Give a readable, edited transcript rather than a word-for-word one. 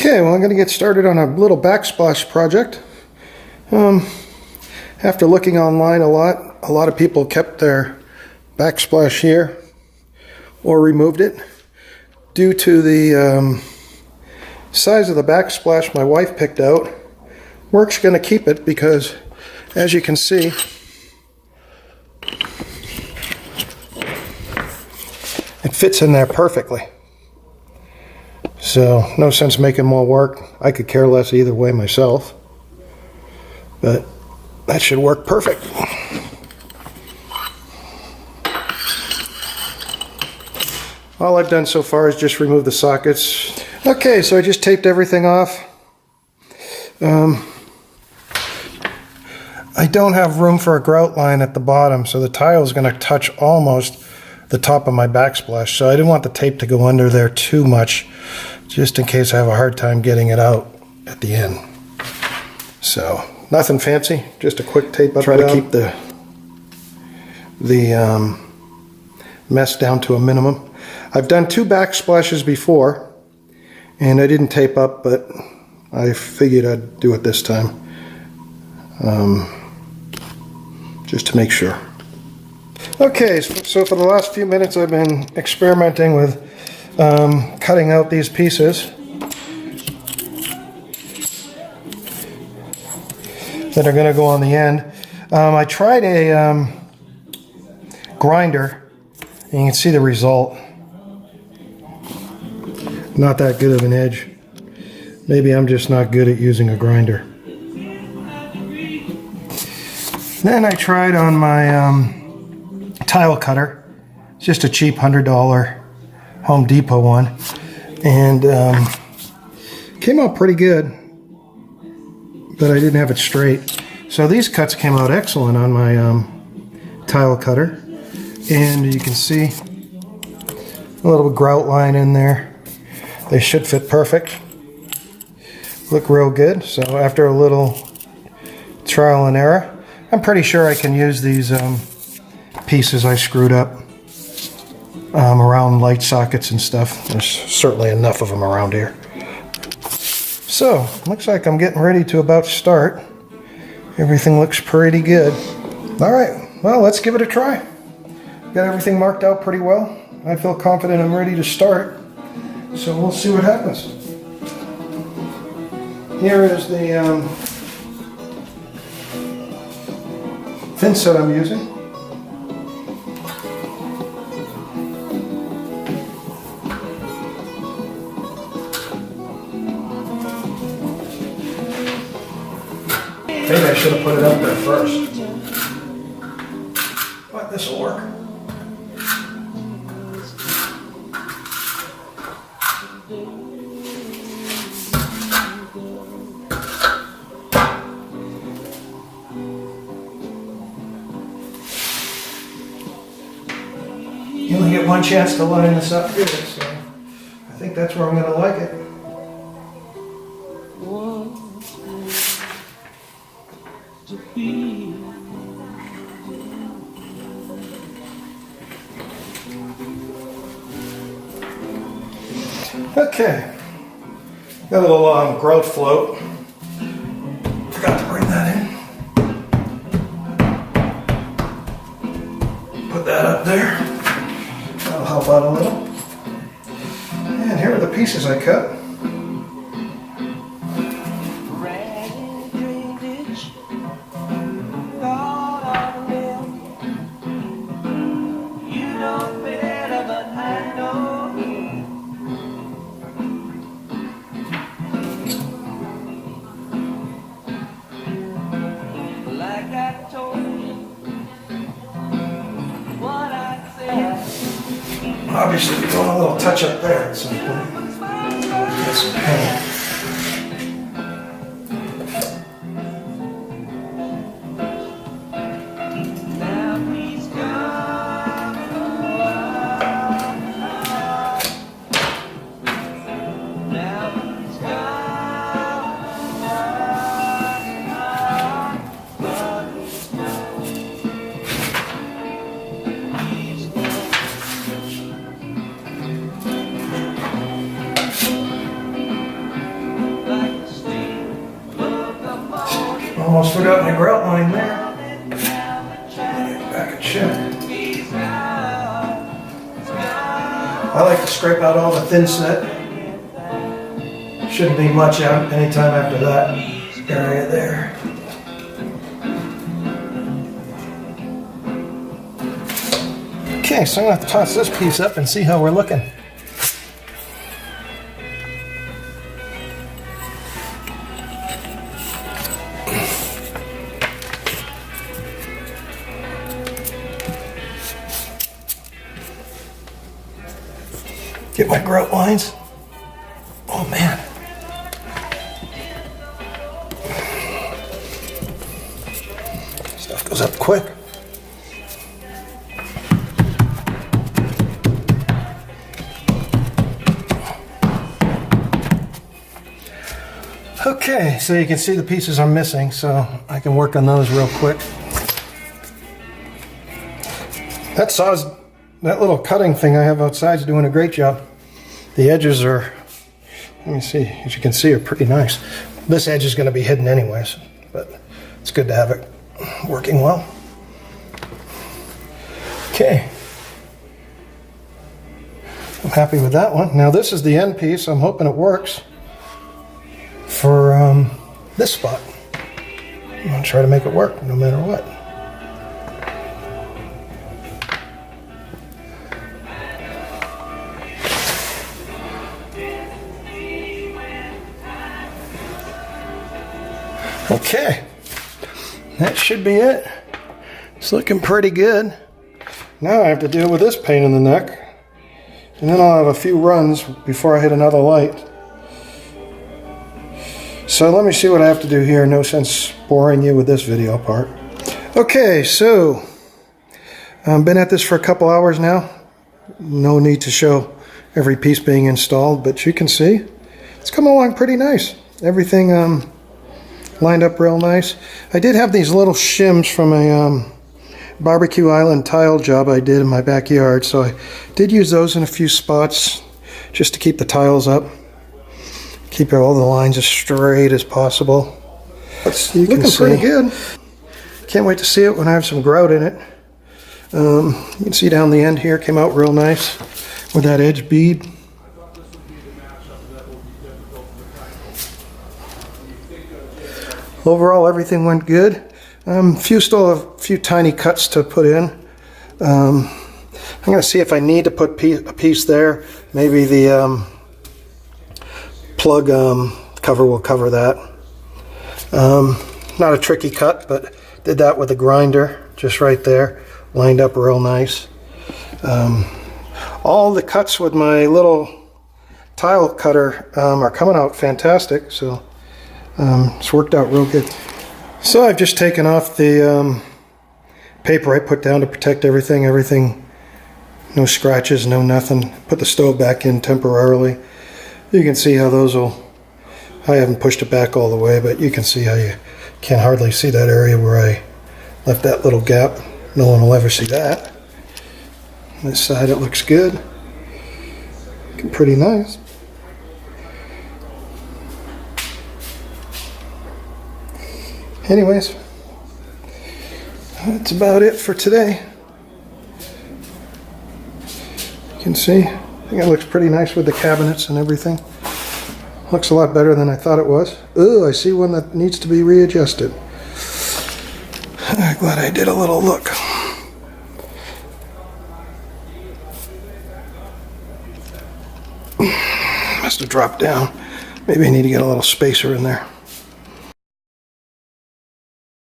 Okay, well, I'm going to get started on a little backsplash project. After looking online a lot of people kept their backsplash here or removed it. Due to the size of the backsplash my wife picked out, we're going to keep it because, as you can see, it fits in there perfectly. So, no sense making more work. I could care less either way myself. But that should work perfect. All I've done so far is just remove the sockets. Okay, so I just taped everything off. I don't have room for a grout line at the bottom, so the tile is going to touch almost the top of my backsplash. So I didn't want the tape to go under there too much, just in case I have a hard time getting it out at the end. So nothing fancy, just a quick tape up. Try to keep the mess down to a minimum. I've done 2 backsplashes before, and I didn't tape up, but I figured I'd do it this time, just to make sure. Okay, so for the last few minutes I've been experimenting with cutting out these pieces that are going to go on the end. I tried a grinder, and you can see the result. Not that good of an edge. Maybe I'm just not good at using a grinder. Then I tried on my tile cutter. It's just a cheap $100 Home Depot one, and came out pretty good, but I didn't have it straight. So these cuts came out excellent on my tile cutter, and you can see a little grout line in there. They should fit perfect. Look real good. So after a little trial and error, I'm pretty sure I can use these pieces I screwed up around light sockets and stuff. There's certainly enough of them around here. So, looks like I'm getting ready to about start. Everything looks pretty good. Alright, well, let's give it a try. Got everything marked out pretty well. I feel confident I'm ready to start. So we'll see what happens. Here is the thin set I'm using. Maybe I should have put it up there first. But this will work. You only get one chance to line this up here, so I think that's where I'm going to like it. Okay, got a little grout float. Forgot to bring that in. Put that up there. That'll help out a little. And here are the pieces I cut. Obviously, we want a little touch up there at some point. Get some paint. Almost forgot my grout line there. Back and check. I like to scrape out all the thin set. Shouldn't be much out anytime after that area there. Okay, so I'm going to have to toss this piece up and see how we're looking. Get my grout lines. Oh man. Stuff goes up quick. Okay, so you can see the pieces I'm missing, so I can work on those real quick. That little cutting thing I have outside is doing a great job. The edges are, let me see, as you can see, are pretty nice. This edge is going to be hidden anyways, but it's good to have it working well. Okay. I'm happy with that one. Now this is the end piece. I'm hoping it works for this spot. I'm going to try to make it work no matter what. Okay, that should be it. It's looking pretty good. Now I have to deal with this pain in the neck, and then I'll have a few runs before I hit another light. So let me see what I have to do here. No sense boring you with this video part. Okay, so I've been at this for a couple hours now. No need to show every piece being installed, but you can see it's coming along pretty nice. Everything lined up real nice. I did have these little shims from a barbecue island tile job I did in my backyard, so I did use those in a few spots just to keep the tiles up, keep all the lines as straight as possible. Looking pretty good. Can't wait to see it when I have some grout in it. You can see down the end here, came out real nice with that edge bead. Overall, everything went good. Still a few tiny cuts to put in. I'm going to see if I need to put a piece there. Maybe the plug cover will cover that. Not a tricky cut, but did that with a grinder just right there. Lined up real nice. All the cuts with my little tile cutter are coming out fantastic. So it's worked out real good. So I've just taken off the paper I put down to protect everything. No scratches, no nothing. Put the stove back in temporarily. You can see how I haven't pushed it back all the way, but you can see how you can't hardly see that area where I left that little gap. No one will ever see that. On this side it looks good. Looking pretty nice. Anyways, that's about it for today. You can see, I think it looks pretty nice with the cabinets and everything. Looks a lot better than I thought it was. Ooh, I see one that needs to be readjusted. I'm glad I did a little look. Must have dropped down. Maybe I need to get a little spacer in there.